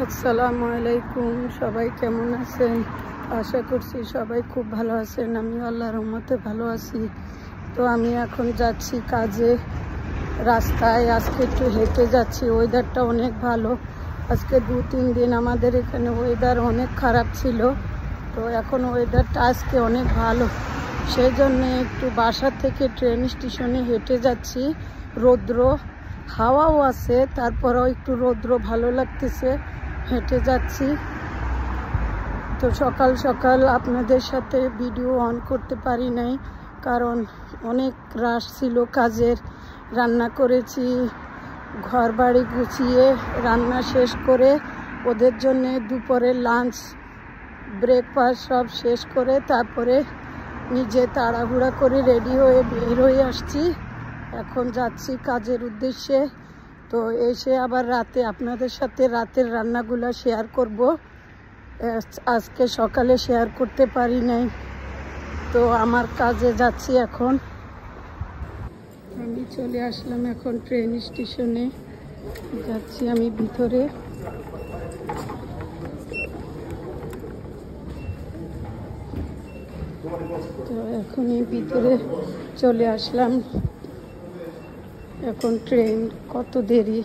আসসালামু আলাইকুম। সবাই কেমন আছেন? আশা করছি সবাই খুব ভালো আছেন। আমি আল্লাহর রহমতে ভালো আছি। তো আমি এখন যাচ্ছি কাজে, রাস্তায় আজকে একটু হেঁটে যাচ্ছি। ওয়েদারটা অনেক ভালো। আজকে 2-3 দিন আমাদের এখানে ওয়েদার অনেক খারাপ ছিল, তো এখন ওয়েদারটা আজকে অনেক ভালো। সেই জন্যে একটু বাসা থেকে ট্রেন স্টেশনে হেঁটে যাচ্ছি। রৌদ্র, হাওয়াও আছে, তারপরেও একটু রৌদ্র ভালো লাগতেছে, হেঁটে যাচ্ছি। তো সকাল সকাল আপনাদের সাথে ভিডিও অন করতে পারি নাই, কারণ অনেক রাশ ছিল কাজের। রান্না করেছি, ঘর বাড়ি গুছিয়ে রান্না শেষ করে ওদের জন্য দুপুরের লাঞ্চ, ব্রেকফাস্ট সব শেষ করে তারপরে নিজে তাড়াহুড়া করে রেডি হয়ে বের হয়ে আসছি। এখন যাচ্ছি কাজের উদ্দেশ্যে। তো এসে আবার রাতে আপনাদের সাথে রাতের রান্নাগুলো শেয়ার করব। আজকে সকালে শেয়ার করতে পারি নাই, তো আমার কাজে যাচ্ছি এখন। আমি চলে আসলাম এখন ট্রেন স্টেশনে, যাচ্ছি আমি ভিতরে। তো এখনই ভিতরে চলে আসলাম। এখন ট্রেন কত দেরি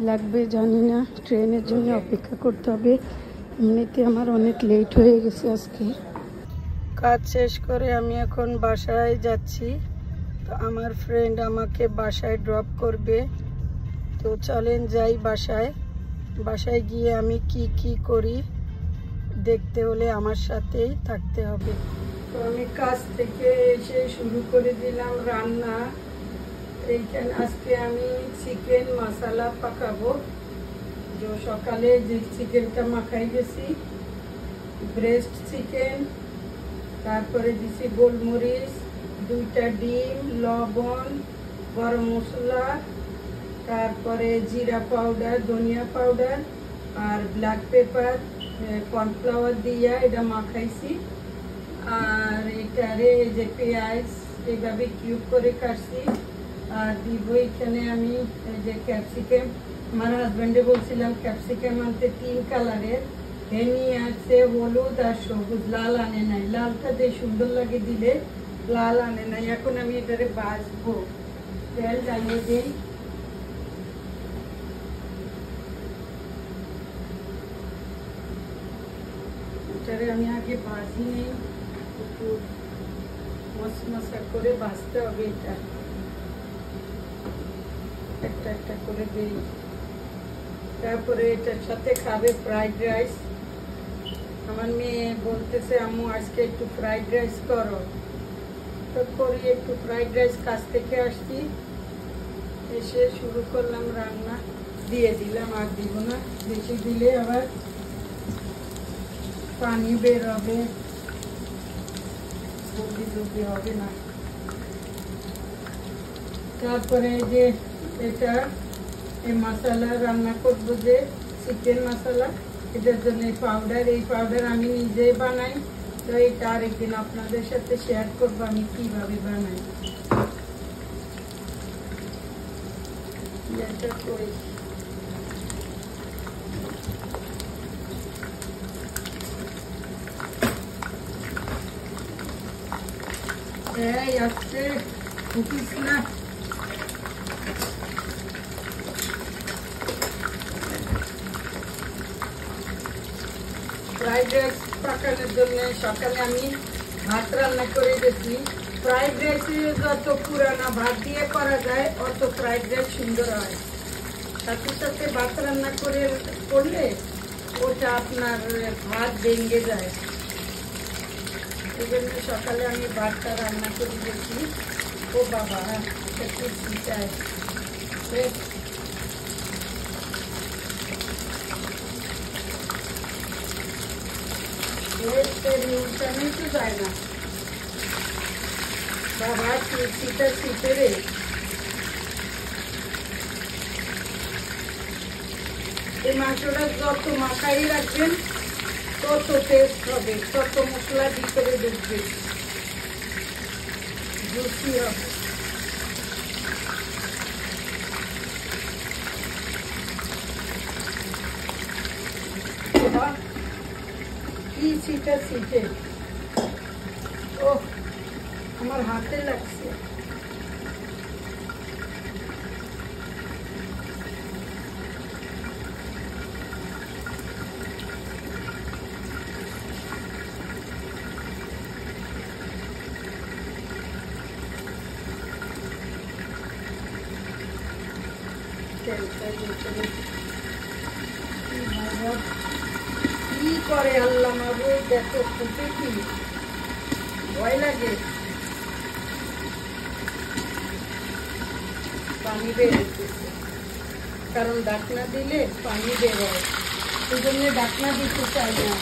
লাগবে জানি না, ট্রেনের জন্য অপেক্ষা করতে হবে। এমনিতে আমার অনেক লেট হয়ে গেছে আজকে। কাজ শেষ করে আমি এখন বাসায় যাচ্ছি। তো আমার ফ্রেন্ড আমাকে বাসায় ড্রপ করবে। তো চলেন যাই বাসায়। বাসায় গিয়ে আমি কি করি দেখতে হলে আমার সাথেই থাকতে হবে। তো আমি কাজ থেকে এসে শুরু করে দিলাম রান্না। এইখানে আজকে আমি চিকেন মশলা পাকাবো। যে সকালে যে চিকেনটা মাখাই গেছি, ব্রেস্ট চিকেন, তারপরে দিছি গোলমরিচ, 2টা ডিম, লবণ, গরম মশলা, তারপরে জিরা পাউডার, ধনিয়া পাউডার আর ব্ল্যাক পেপার, কর্নফ্লাওয়ার দিয়া এটা মাখাইছি। আর এটারে যে পেঁয়াজ এইভাবে কিউব করে কাটছি। আর দিব এখানে আমি যে ক্যাপসিকাম। আমার হাজব্যান্ডে বলছিলাম ক্যাপসিকাম আনতে 3 কালারের, এ নিয়ে আসছে হলুদ আর সবুজ, লাল আনে নাই। লালটা যে সুন্দর লাগে দিলে, লাল আনে নাই। এখন আমি এটারে ভাজবো। তেল জ্বালিয়ে দিই। এটারে আমি আগে ভাজি নেই, একটু মশমশা করে ভাজতে হবে। এটা একটা একটা করে দিই। তারপরে এটার সাথে খাবে ফ্রাইড রাইস। আমার মেয়ে বলতেছে আম্মু আজকে একটু ফ্রাইড রাইস করো। তো করি একটু ফ্রাইড রাইস। কাজ থেকে আসছি, এসে শুরু করলাম রান্না। দিয়ে দিলাম, আর দিব না, বেশি দিলে আবার পানি বের হবে, জলদি হবে না। তারপরে যে এটা এই মশলা রান্না করবো, যে চিকেন মশলা, এটার জন্য পাউডার, এই পাউডার আমি নিজেই বানাই। তো এটা আরেকদিন আপনাদের সাথে শেয়ার করবো আমি কিভাবে বানাই। এটা করি। এই আজকে উঠিস না। ফ্রাইড রাইস পাকানোর জন্য সকালে আমি ভাত রান্না করে গেছি। ফ্রাইড রাইসে যত পুরানা ভাত দিয়ে করা যায় অত ফ্রাইড রাইস সুন্দর হয়। সাথে সাথে ভাত রান্না করলে ওটা আপনার ভাত ভেঙে যায়। এই জন্য সকালে আমি ভাতটা রান্না করে গেছি। ও বাবা, একটু চাই উল্টানোই তো যায় না বাবা, শীতে রে। এই মাংসটা যত মাখাই রাখবেন তত টেস্ট হবে, তত মশলা ভিতরে ঢুকবে, জুসি হবে। বাবা কি সিটে সিটে ও আমার হাতে লাগছে। কি করে আল্লাহ মাবুদ, দেখো ফুটে কি ভয় লাগে। পানি বেরোচ্ছে কারণ ঢাকনা দিলে পানি বেরোয়, সেই জন্য ঢাকনা দিতে চাই না।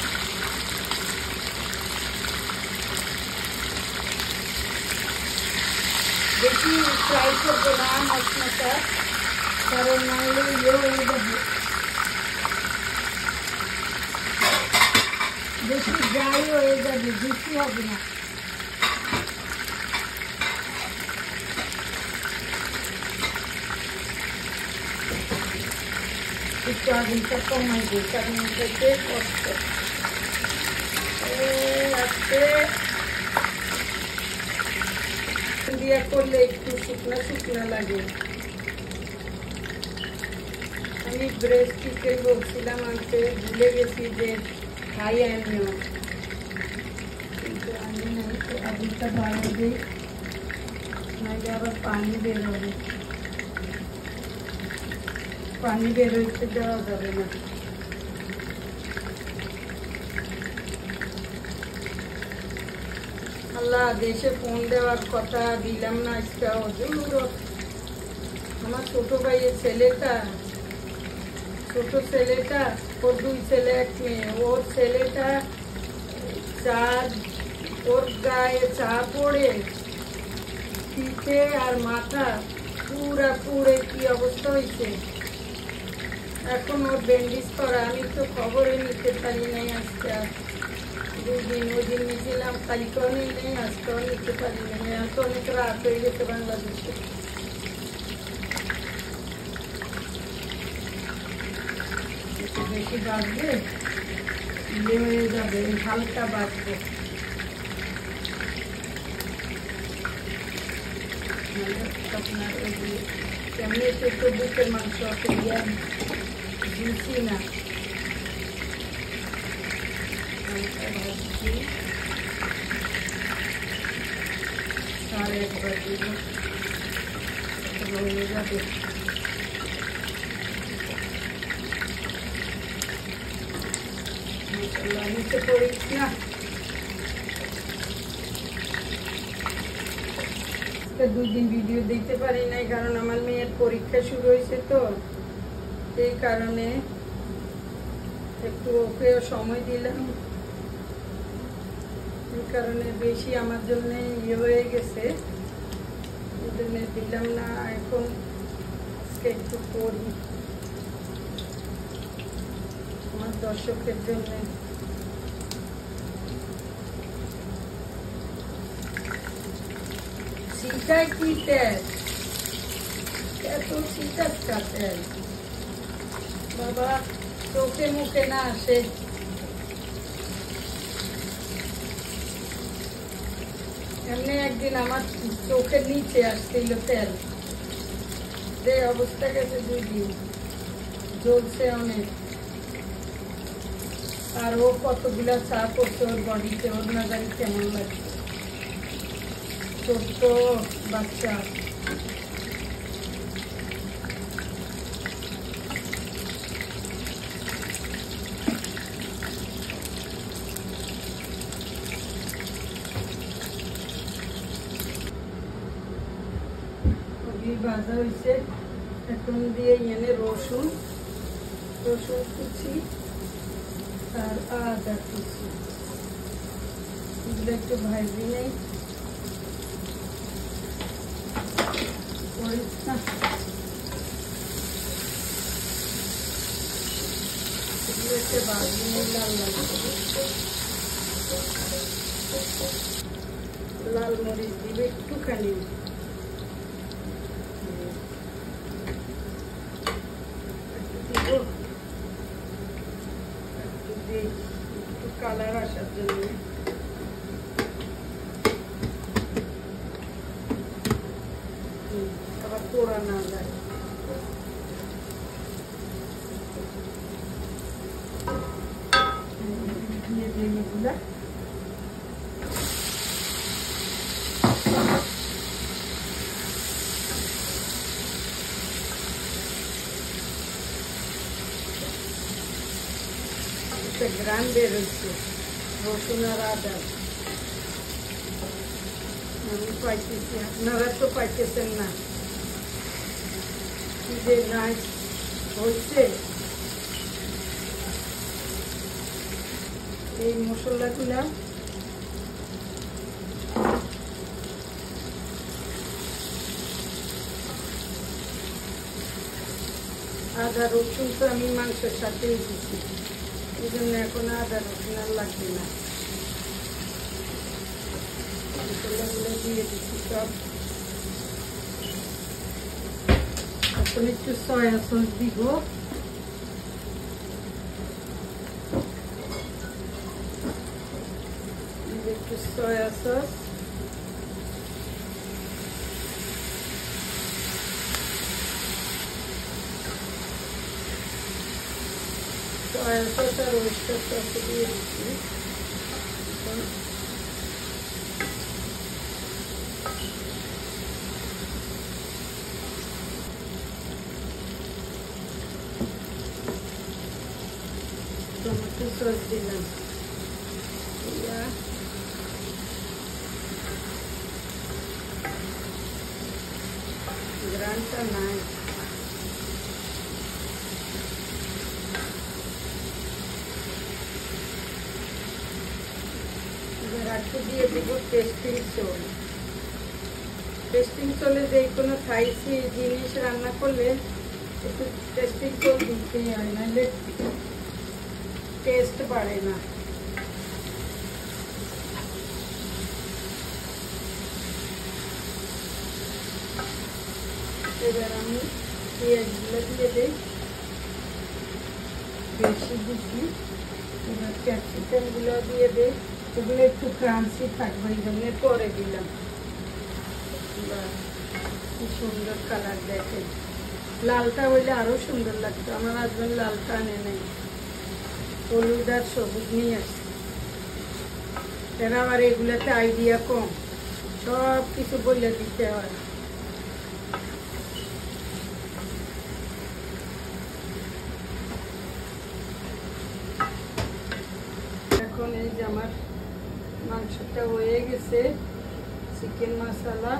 বেশি ফ্রাই করবো না মশলাটা, কারণ নাহলে ইয়ে হয়ে যাবে, বেশি ড্রাই হয়ে যাবে, বেশি হবে না। একটু আগুনটা কমাই দিই কারণ এটাতে কষ্ট আসতে দিয়া করলে একটু শুকনা শুকনা লাগে। আমি ব্রেস্ট চিকেন বলছিলাম আনতে, ভুলে গেছি যে খাই আমিও, কিন্তু আমি নাই। তো আগুনটা বাড়িয়ে দিই, নাহলে আবার পানি বেরোবে, পানি বেরোতে দেওয়া যাবে না। আল্লাহ, দেশে ফোন দেওয়ার কথা দিলাম না আজকে। আমার ছোট ভাইয়ের ছেলেটা, ছোট ছেলেটা, ওর 2 ছেলে 1 মেয়ে, ওর ছেলেটা ওর গায়ে চা পড়ে পিঠে আর মাথা পুরা পুরে কি অবস্থা হয়েছে। এখন ওর ব্যান্ডেজ করা, আমি তো খবরে নিতে পারি নাই আজকে। 2 দিন ওই দিন নিয়েছিলাম, কালকেও নেই নেই, আজকেও নিতে পারি নাই। এত অনেক রাত হয়ে গেছে বাংলাদেশে। বেশি বাঁচবে ইয়ে হয়ে যাবে, হালকা বাঁচবে। আপনার কেমনি একটু বুকের মাংস আছে দিচ্ছি না, হালকা ভাজছি। আর একবার দিব, হয়ে যাবে। নিচে পড়িস না। 2 দিন ভিডিও দিতে পারি নাই কারণ আমার মেয়ের পরীক্ষা শুরু হয়েছে, তো এই কারণে একটু ওকেও সময় দিলাম। এই কারণে বেশি আমার জন্য ইয়ে হয়ে গেছে, এই জন্য দিলাম না। এখন আজকে একটু করি আমার দর্শকের জন্য। सीटा की तेल, এত সিটাটা তেল বাবা চোখে মুখে না আসে। এমনি একদিন আমার চোখের নিচে আসছিল তেল, যে অবস্থা গেছে 2 দিন, জ্বলছে অনেক। আর ও কতগুলা চাপ করছে ওর বডিতে, ওর না জানি কেমন লাগছে। ছোট্ট বাচ্চা, ভাজা হয়েছে। এখন দিয়ে এনে রসুন কুচি আর আদা কুচি, এগুলো একটু ভাজি নেই। লাল মরিচ দিবে একটুখানি, দিই একটু কালার আসার জন্য। আবার পোড়া না যায়। দিয়ে দিই এগুলা। গ্রাম বেরোচ্ছে রসুন আর আদা, আমি পাইতেছি, আপনারা তো পাইতেছেন না। কি যে নাচ হচ্ছে। এই মশলাগুলা আদা রসুন তো আমি মাংসের সাথেই দিচ্ছি, এই জন্য এখন আদা রসুন আর লাগবে না। মশলাগুলো দিয়ে দিচ্ছি সব। এখন একটু সয়া সস দিব। একটু সয়া সস, সয়া সস আর ওয়েস্টার সস দিয়ে দিচ্ছি। টমেটো সস দিলাম। গ্রানটা নাই, একটু দিয়ে দিব টেস্টিং সল। টেস্টিং সলে যে কোনো থাইসি জিনিস রান্না করলে একটু টেস্টিং সল দিতেই হয়, নাহলে টেস্ট বাড়ে না। এবার আমি পেঁয়াজগুলো দিয়ে দিই, বেশি দিচ্ছি। এবার ক্যাপসিকামগুলো দিয়ে দিই, এগুলো একটু ক্রাঞ্চি থাকবে, এই জন্য পরে দিলাম। কি সুন্দর কালার দেখেন। লালটা হইলে আরো সুন্দর লাগতো, আমার হাজবেন্ড লালটা আনে নাই, হলুদ আর সবুজ নিয়ে আসে। এরা আবার এগুলাতে আইডিয়া কম, সব কিছু বলে দিতে হয়। এখন এই যে আমার মাংসটা হয়ে গেছে, চিকেন মশলা।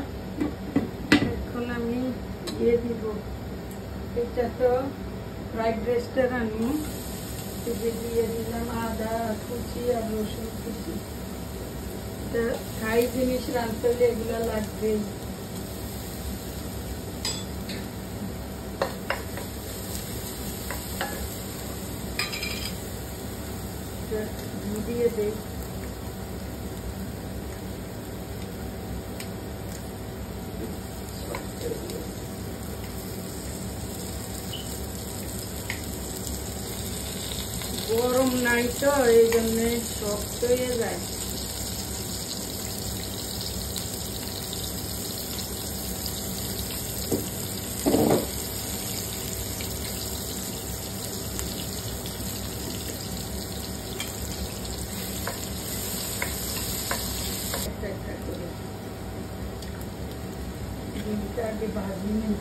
এখন আমি দিয়ে দিব, এটা তো ফ্রাইড রাইসটা রান্নি, দিয়ে দিলাম আদা কুচি আর রসুন কুচি। থাই জিনিস রাঁধতে হলে এগুলো লাগবে। দিয়ে দেই, গরম নাই তো এই জন্য শক্ত হয়ে যায়। আগে ভাজি নেই,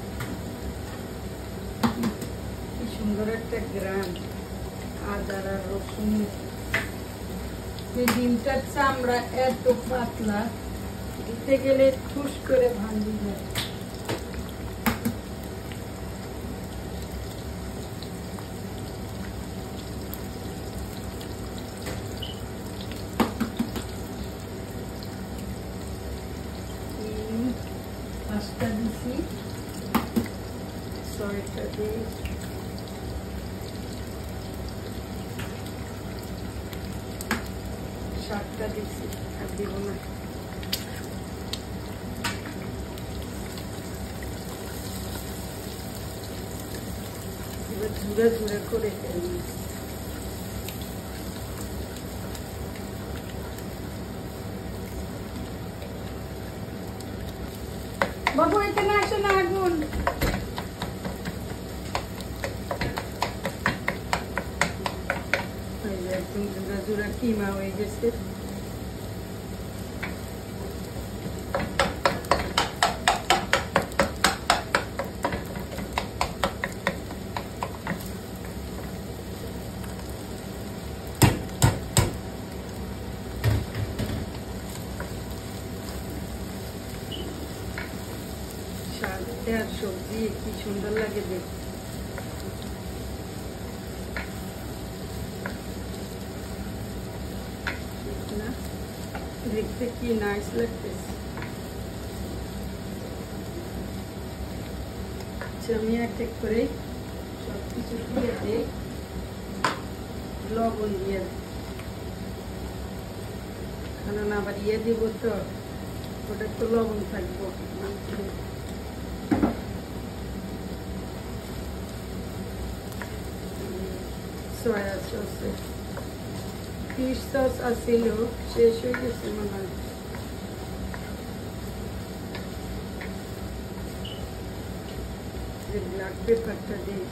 কি সুন্দর একটা গ্রাম আদার আর রসুন। এই ডিমটার চামড়া এত পাতলা, দিতে গেলে ঠুস করে ভাঙি যায়। পাঁচটা দিছি, ছয়টা দিই, সাতটা দিচ্ছি, আর দিব না। এবার ঝুড়ে ঝুড়ে করে ফেলি। বাবু এখানে আসো না, আগুন। একদম জোড়া জোড়া কিমা হয়ে গেছে। আর সবজি কি সুন্দর লাগে দেখতে। দেখতে কি নাইস লাগতেছে। আমি এক এক করে সবকিছু দিয়ে দিই, লবণ দিয়ে কারণ আবার ইয়ে দিব তো, ওটা তো লবণ থাকবো। সয়া সস, ফিশ সস আছিল, শেষ হয়ে গেছে মনে হয়। ব্ল্যাক পেপারটা দিই।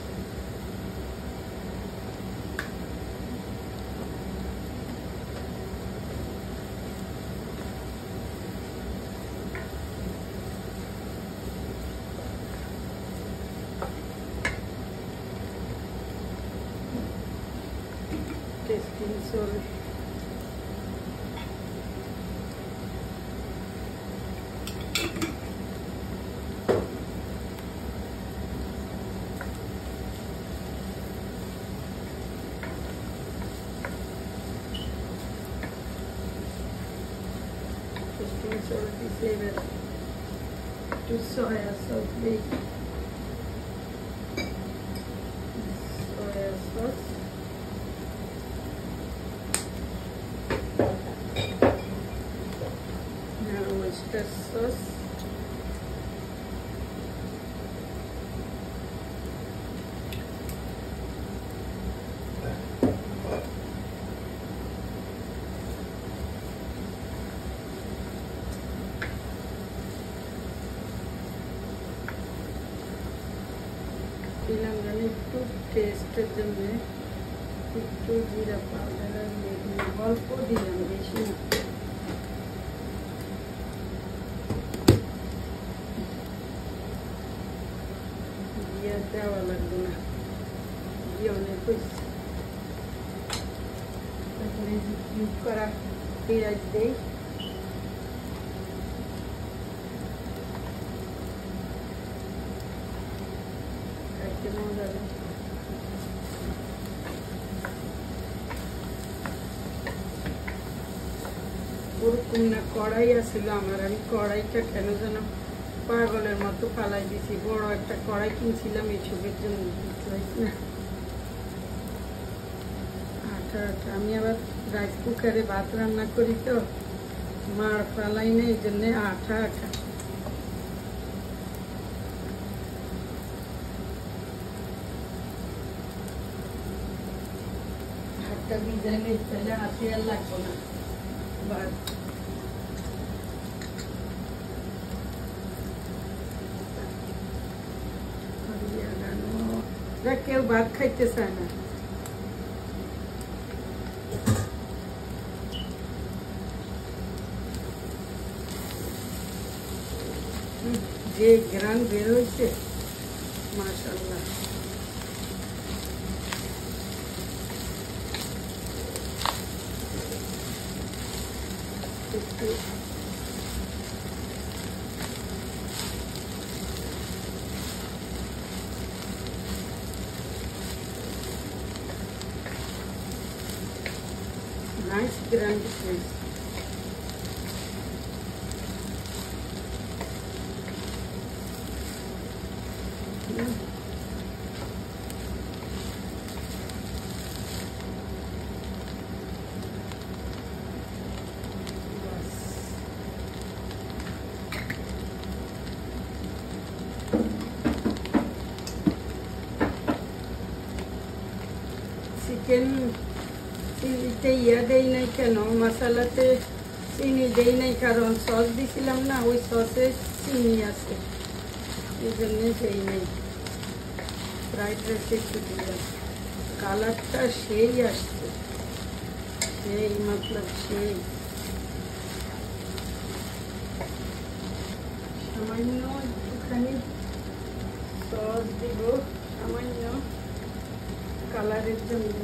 Testing salt, salty flavor to soya sauce, soya sauce, now oyster sauce, দিলাম জানি একটু টেস্টের জন্য একটু জিরা পাউডার আর অল্প দিলাম, বেশি না। দিয়ে দেওয়া লাগবে না, দিয়ে অনেক হয়েছে। তারপরে কিউব করা পেঁয়াজ দেই, ওরকম না কড়াই আসছিল আমার, আমি কড়াইটা কেন যেন পাগলের মতো ফালাই দিছি। বড় একটা কড়াই কিনছিলাম এইসবের জন্য, আটা আটা। আমি আবার রাইস কুকারে ভাত রান্না করি তো, মার ফালাই না, এই জন্যে আটা আটা। হাতটা ভিজাইলে তাহলে হাতে আর লাগবো না। কেউ ভাত খাইতে চায় না। যে গ্রান বের হয়েছে মাশাআল্লাহ। Nice grand place. চিকেন চিলিতে ইয়া দেই নাই কেন, মশলাতে চিনি দেই নাই, কারণ সস দিছিলাম না, ওই সসে চিনি আছে, এই জন্য দেই নাই। ফ্রাইড রাইসে একটু দিলাম, কালারটা সেই আসছে, সেই মতলব সেই। সামান্য একটুখানি সস দিব, সামান্য কালারের জন্য।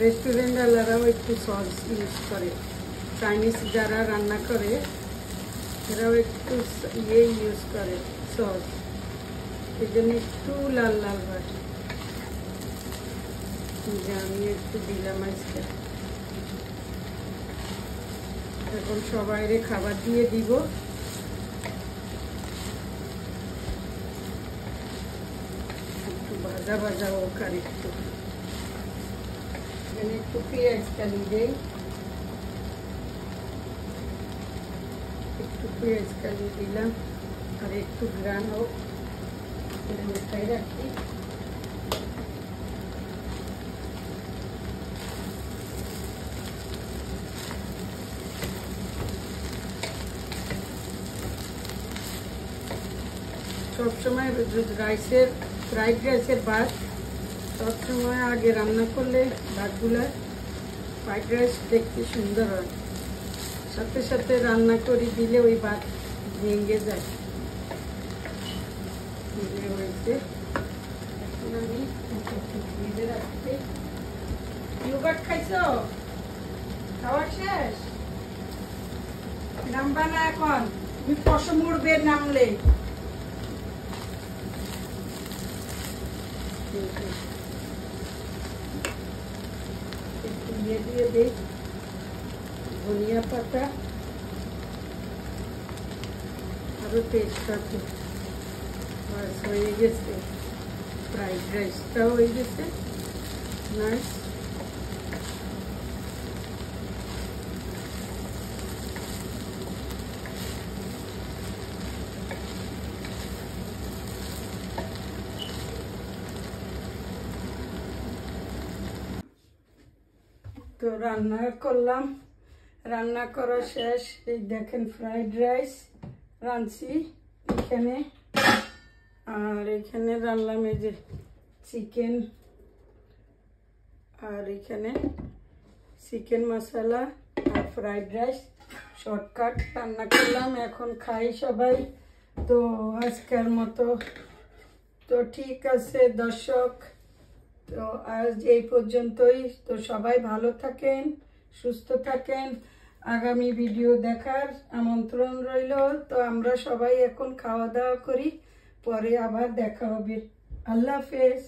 রেস্টুরেন্ট ওয়ালারাও একটু সস ইউজ করে, চাইনিজ যারা রান্না করে এরাও একটু ইউজ করে সস, এই জন্য একটু লাল লাল হয়। যে আমি একটু দিলাম আজকে। এখন সবাইরে খাবার দিয়ে দিব। একটু ভাজা ভাজা হোক, আর একটু এখানে একটু পেঁয়াজ কালি দেই, একটু পেঁয়াজ কালি দিলাম, আর একটু গ্রান হোক, উঠাই রাখি। সবসময় রাইসের ফ্রাইড রাইসের ভাত সবসময় আগে রান্না করলে ভাতগুলা ফ্রাইড রাইস দেখতে সুন্দর হয়, সাথে সাথে রান্না করে দিলে ওই ভাত ভেঙে যায়। হয়েছে, এখন আমি ভেজে রাখতে। ইয়োগার্ট খাইছো? খাওয়া শেষ? নামবা না এখন, তুমি পশম উড়বে নামলে। একটু দিয়ে দিই ধনিয়া পাতা, আরো টেস্ট আছে। বাস হয়ে গেছে, ফ্রাইড রাইসটাও হয়ে গেছে নাইস। তো রান্না করলাম, রান্না করা শেষ। এই দেখেন ফ্রাইড রাইস রাঁধছি এখানে, আর এখানে রান্নাম এই যে চিকেন, আর এখানে চিকেন মশলা আর ফ্রাইড রাইস শর্টকাট রান্না করলাম। এখন খাই সবাই। তো আজকের মতো তো ঠিক আছে দর্শক, তো আজ এই পর্যন্তই। তো সবাই ভালো থাকেন, সুস্থ থাকেন, আগামী ভিডিও দেখার আমন্ত্রণ রইল। তো আমরা সবাই এখন খাওয়া দাওয়া করি, পরে আবার দেখা হবে। আল্লাহ হাফেজ।